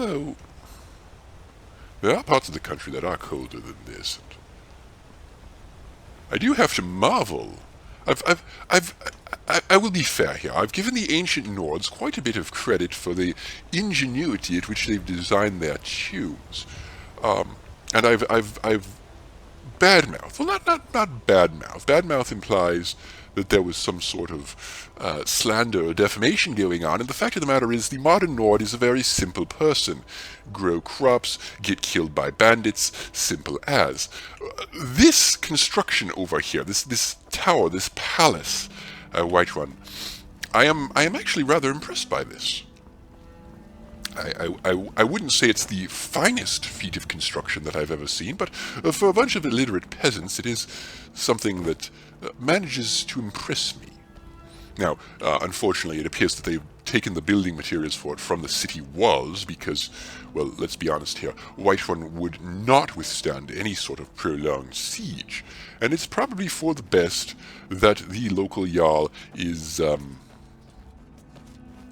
Although, there are parts of the country that are colder than this. And I do have to marvel. I will be fair here. I've given the ancient Nords quite a bit of credit for the ingenuity at which they've designed their tunes. And I've badmouth. Well, not badmouth. Badmouth implies that there was some sort of slander or defamation going on, and the fact of the matter is the modern Nord is a very simple person. Grow crops, get killed by bandits, simple as. This construction over here, this tower, this palace, Whiterun, I am actually rather impressed by this. I wouldn't say it's the finest feat of construction that I've ever seen, but for a bunch of illiterate peasants, it is something that manages to impress me. Now, unfortunately, it appears that they've taken the building materials for it from the city walls because, well, let's be honest here, Whiterun would not withstand any sort of prolonged siege, and it's probably for the best that the local Jarl is,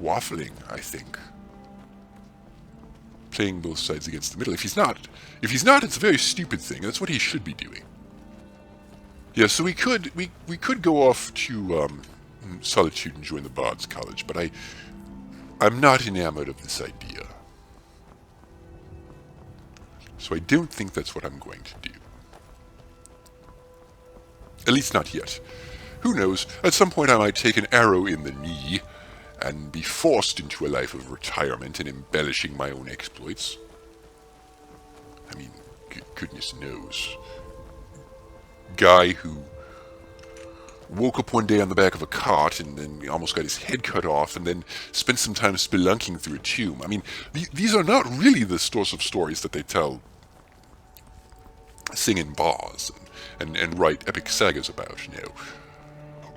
waffling, I think. Playing both sides against the middle. If he's not, it's a very stupid thing. That's what he should be doing. Yeah, so we could go off to Solitude and join the Bard's College, but I'm not enamored of this idea. So I don't think that's what I'm going to do. At least not yet. Who knows? At some point I might take an arrow in the knee and be forced into a life of retirement and embellishing my own exploits. I mean, goodness knows. Guy who woke up one day on the back of a cart and then almost got his head cut off and then spent some time spelunking through a tomb. I mean, these are not really the sorts of stories that they tell, sing in bars, and write epic sagas about, you know.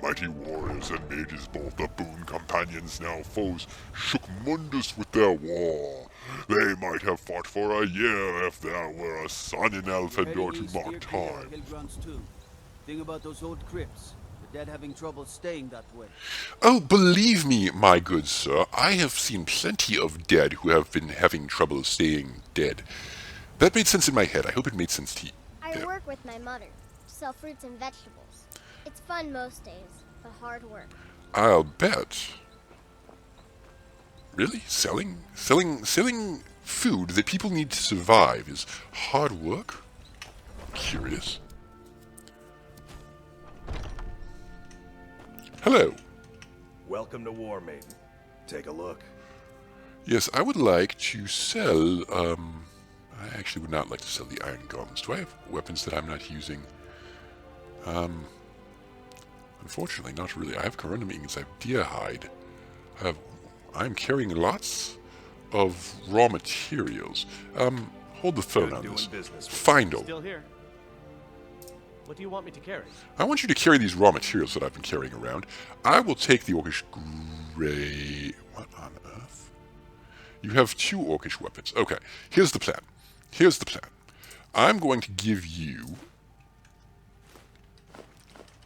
Mighty warriors and mages, both the boon companions, now foes, shook Mundus with their war. They might have fought for a year if there were a sun in Elfendor to mark time. Think about those old crypts. The dead having trouble staying that way. Oh, believe me, my good sir, I have seen plenty of dead who have been having trouble staying dead. That made sense in my head. I hope it made sense to you. I work with my mother. Sell fruits and vegetables. It's fun most days, but hard work. I'll bet. Really? Selling food that people need to survive is hard work? Curious. Hello. Welcome to War Maiden. Take a look. Yes, I would like to sell, I actually would not like to sell the iron gauntlets. Do I have weapons that I'm not using? Unfortunately, not really. I have corundum ingots, I have deer hide. I'm carrying lots of raw materials. Hold the phone on this. Findle. Still here. What do you want me to carry? I want you to carry these raw materials that I've been carrying around. I will take the Orcish Grey... What on earth? You have 2 Orcish weapons. Okay, here's the plan. I'm going to give you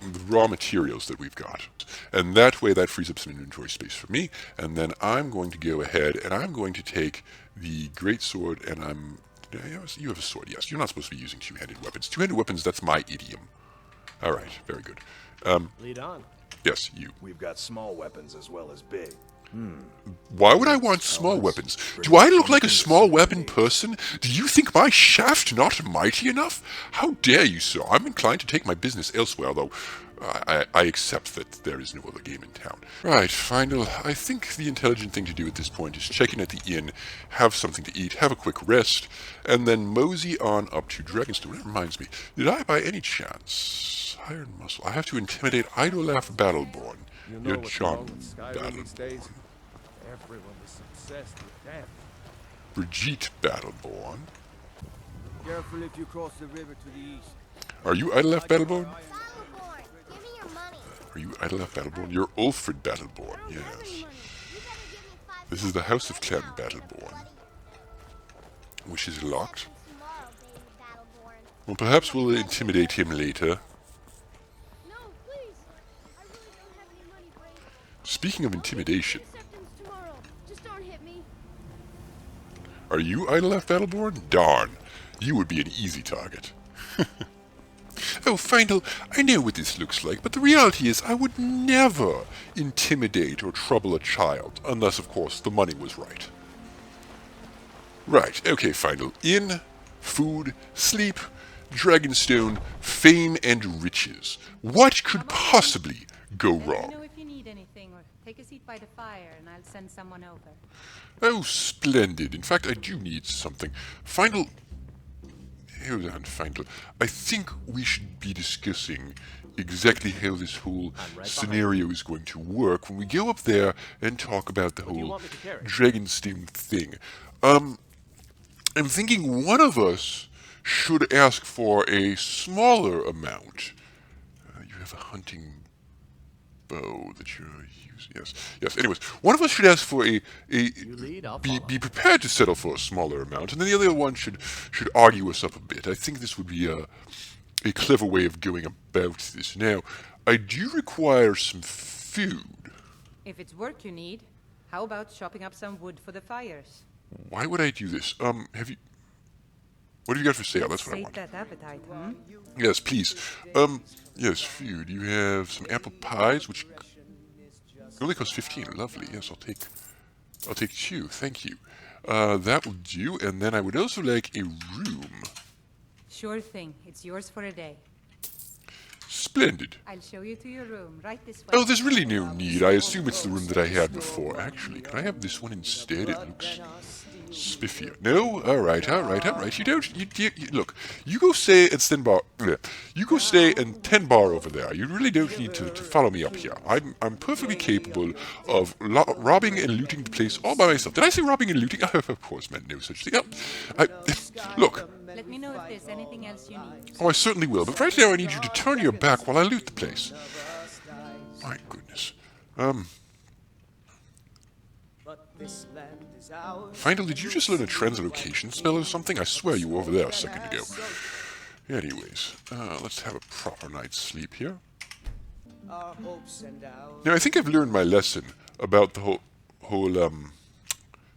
the raw materials that we've got. And that way that frees up some inventory space for me. And then I'm going to go ahead and I'm going to take the greatsword and you have a sword, yes. You're not supposed to be using two-handed weapons. Two-handed weapons, that's my idiom. Alright, very good. Lead on. Yes, you. We've got small weapons as well as big. Why would I want small weapons? Do I look like a small weapon person? Do you think my shaft not mighty enough? How dare you, sir? I'm inclined to take my business elsewhere, though I accept that there is no other game in town. Right, Findle, I think the intelligent thing to do at this point is check in at the inn, have something to eat, have a quick rest, and then mosey on up to Dragonstone. That reminds me, did I by any chance... Iron Muscle. I have to intimidate Idolaf Battleborn. You're John Battleborn. Everyone is obsessed with death. Brigitte Battleborn. Careful if you cross the river to the east. Are you Idolaf Battleborn? Battleborn, give me your money. Are you Idolaf Battleborn? You're Ulfred Battleborn, I don't have any yes. money. You better give me 5 This is the House of Clan now, Battleborn, buddy. which is locked. Tomorrow, baby Battleborn. Well, perhaps we'll intimidate him later. No, please. I really don't have any money, Brain. Speaking of intimidation, Acceptance tomorrow. Just don't hit me. Are you Idolaf Battleborn? Darn. You would be an easy target. Oh, Findle, I know what this looks like, but the reality is I would never intimidate or trouble a child, unless, of course, the money was right. Right, okay, Findle. In, food, sleep, Dragonstone, fame, and riches. What could possibly go Let me wrong? know if you need anything, or take a seat by the fire, and I'll send someone over. Oh, splendid. In fact, I do need something. Findle... Hold on, Findle. I think we should be discussing exactly how this whole scenario is going to work when we go up there and talk about the do you whole want me to carry? Dragonstone thing. I'm thinking one of us should ask for a smaller amount. You have a hunting bow that you're using. Yes, yes. Anyways, one of us should ask for a lead, I'll follow. be prepared to settle for a smaller amount, and then the other one should argue us up a bit. I think this would be a clever way of going about this. Now, I do require some food. If it's work you need, how about chopping up some wood for the fires? Why would I do this? Have you? What have you got for sale? That's what I Sate want. that appetite, hmm? Yes, please. Yes, food. You have some apple pies, which only cost 15. Lovely. Yes, I'll take 2. Thank you. That will do. And then I would also like a room. Sure thing. It's yours for a day. Splendid. I'll show you to your room, right this way. Oh, there's really no need. I assume it's the room that I had before. Actually, can I have this one instead? It looks spiffier. No? Alright. Look, you go stay and 10 bar. You go stay and 10 bar over there. You really don't need to follow me up here. I'm perfectly capable of robbing and looting the place all by myself. Did I say robbing and looting? I of course meant no such thing. Look. Let me know if there's anything else you need. Oh, I certainly will. But right now I need you to turn your back while I loot the place. My goodness. Findle, did you just learn a translocation spell or something? I swear you were over there a second ago. Anyways, let's have a proper night's sleep here. Now, I think I've learned my lesson about the whole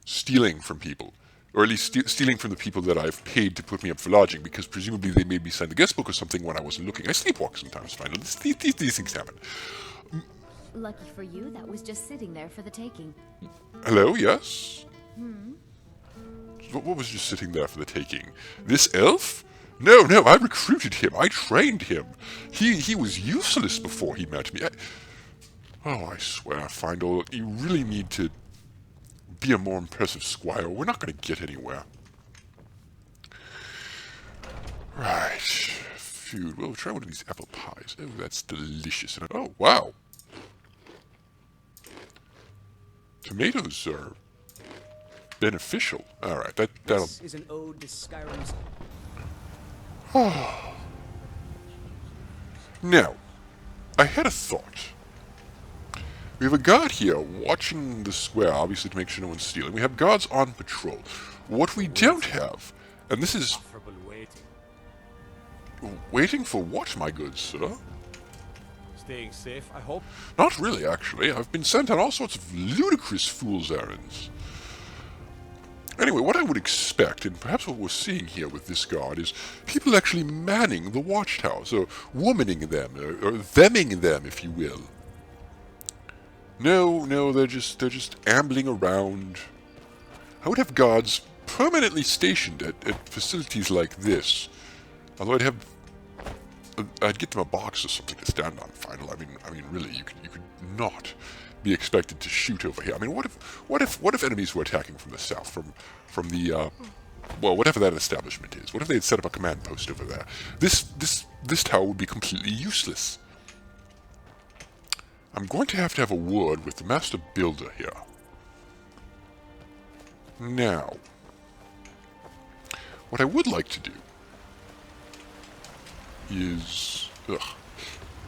stealing from people. Or at least stealing from the people that I've paid to put me up for lodging, because presumably they made me sign the guest book or something when I wasn't looking. I sleepwalk sometimes, Findle. These things happen. Lucky for you, that was just sitting there for the taking. Hello, yes? What was just sitting there for the taking? This elf? No, I recruited him. I trained him. He was useless before he met me. I swear, Findle, you really need to be a more impressive squire. We're not going to get anywhere. Right. Food. Well, we'll try one of these apple pies. Oh, that's delicious. Oh, wow. Tomatoes are beneficial. All right, that'll. This is an ode to Skyrim's. Now, I had a thought. We have a guard here watching the square, obviously to make sure no one's stealing. We have guards on patrol. What we don't have, and this is Preferable waiting. waiting for what, my good sir? Staying safe, I hope. Not really, actually. I've been sent on all sorts of ludicrous fool's errands. Anyway, what I would expect, and perhaps what we're seeing here with this guard, is people actually manning the watchtowers, or womaning them, or theming them, if you will. No, they're just ambling around. I would have guards permanently stationed at facilities like this. Although I'd get them a box or something to stand on. Final. I mean, really, you could not be expected to shoot over here. I mean, what if enemies were attacking from the south, from the well, whatever that establishment is? What if they had set up a command post over there? This tower would be completely useless. I'm going to have a word with the master builder here. Now, what I would like to do is...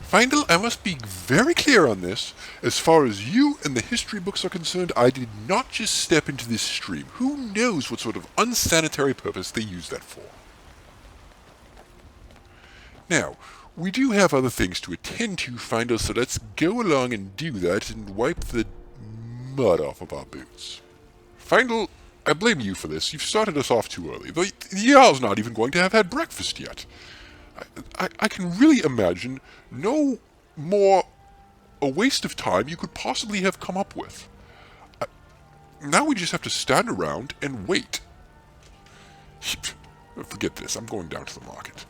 Findle, I must be very clear on this. As far as you and the history books are concerned, I did not just step into this stream. Who knows what sort of unsanitary purpose they use that for? Now, we do have other things to attend to, Findle, so let's go along and do that and wipe the mud off of our boots. Findle, I blame you for this. You've started us off too early. The Jarl's not even going to have had breakfast yet. I can really imagine no more a waste of time you could possibly have come up with. Now we just have to stand around and wait. Forget this. I'm going down to the market.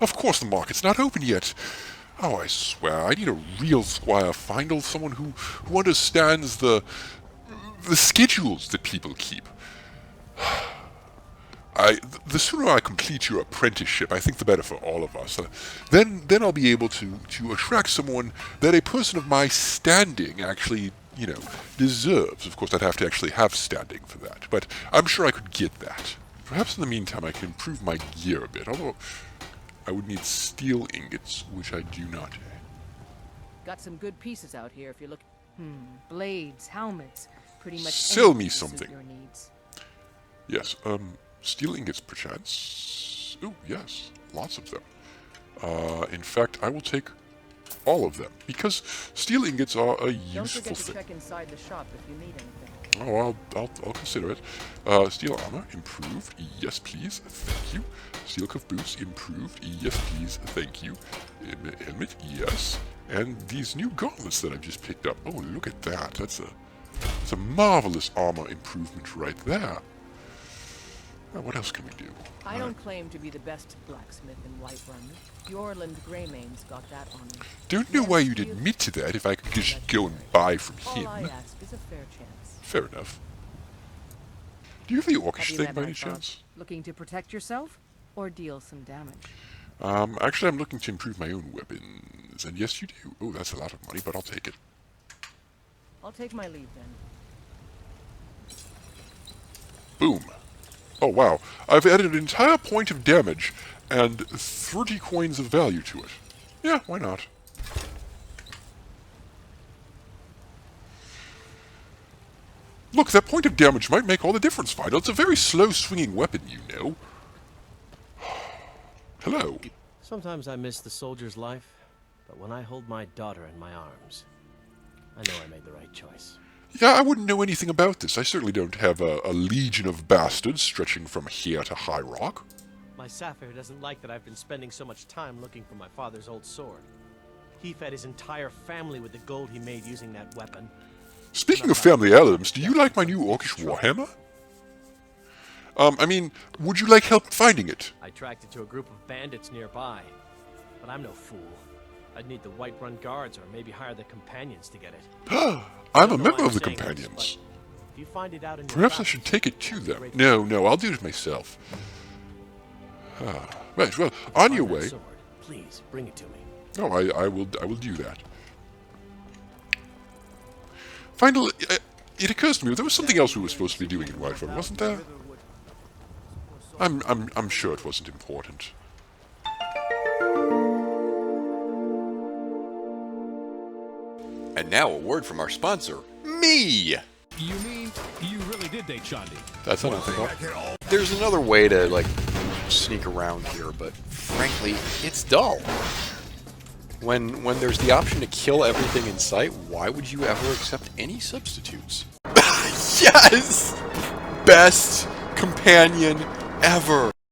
Of course the market's not open yet. Oh, I swear, I need a real Squire Findle, someone who understands the schedules that people keep. The sooner I complete your apprenticeship, I think the better for all of us. Then I'll be able to attract someone that a person of my standing actually, deserves. Of course, I'd have to actually have standing for that, but I'm sure I could get that. Perhaps in the meantime I can improve my gear a bit, although I would need steel ingots, which I do not. Got some good pieces out here if you look. Blades, helmets, pretty much Sell anything me to suit something. your needs. Yes, steel ingots, perchance. Oh, yes, lots of them. In fact, I will take all of them, because steel ingots are a Don't useful forget to thing. check inside the shop if you need anything. Oh, I'll consider it. Steel armor, improved. Yes, please. Thank you. Steel cuff boots, improved. Yes, please. Thank you. Helmet, yes. And these new gauntlets that I've just picked up. Oh, look at that. That's a marvelous armor improvement right there. Now, what else can we do? I don't claim to be the best blacksmith in Whiterun. Bjorland Greymane's got that on me. Don't know why you'd admit to that if I could just go and buy from All I him. ask is a fair chance. Fair enough. Do you have the Have orcish you thing met by my any thoughts? chance? Looking to protect yourself or deal some damage? Actually, I'm looking to improve my own weapons. And yes, you do. Oh, that's a lot of money, but I'll take it. I'll take my leave then. Boom. Oh, wow. I've added an entire point of damage and 30 coins of value to it. Yeah, why not? Look, that point of damage might make all the difference, Final. It's a very slow-swinging weapon, you know. Hello. Sometimes I miss the soldier's life, but when I hold my daughter in my arms, I know I made the right choice. Yeah, I wouldn't know anything about this. I certainly don't have a legion of bastards stretching from here to High Rock. My Sapphire doesn't like that I've been spending so much time looking for my father's old sword. He fed his entire family with the gold he made using that weapon. Speaking of family heirlooms, do you like my new Orcish Warhammer? I mean, would you like help finding it? I tracked it to a group of bandits nearby, but I'm no fool. I'd need the Whiterun Guards or maybe hire the Companions to get it. I'm a know member why of the saying this, Companions. If you find it out in your Perhaps I travels, should take it to I'd be them. grateful. No, I'll do it myself. Right, well, on Find your that way. sword. Please, bring it to me. Oh, I will do that. Finally, it occurs to me there was something else we were supposed to be doing in Whiterun, wasn't there? I'm sure it wasn't important. And now a word from our sponsor, me! You mean you really did date Chandi? That's unethical. There's another way to, sneak around here, but frankly, it's dull. When there's the option to kill everything in sight, why would you ever accept any substitutes? Yes! Best companion ever!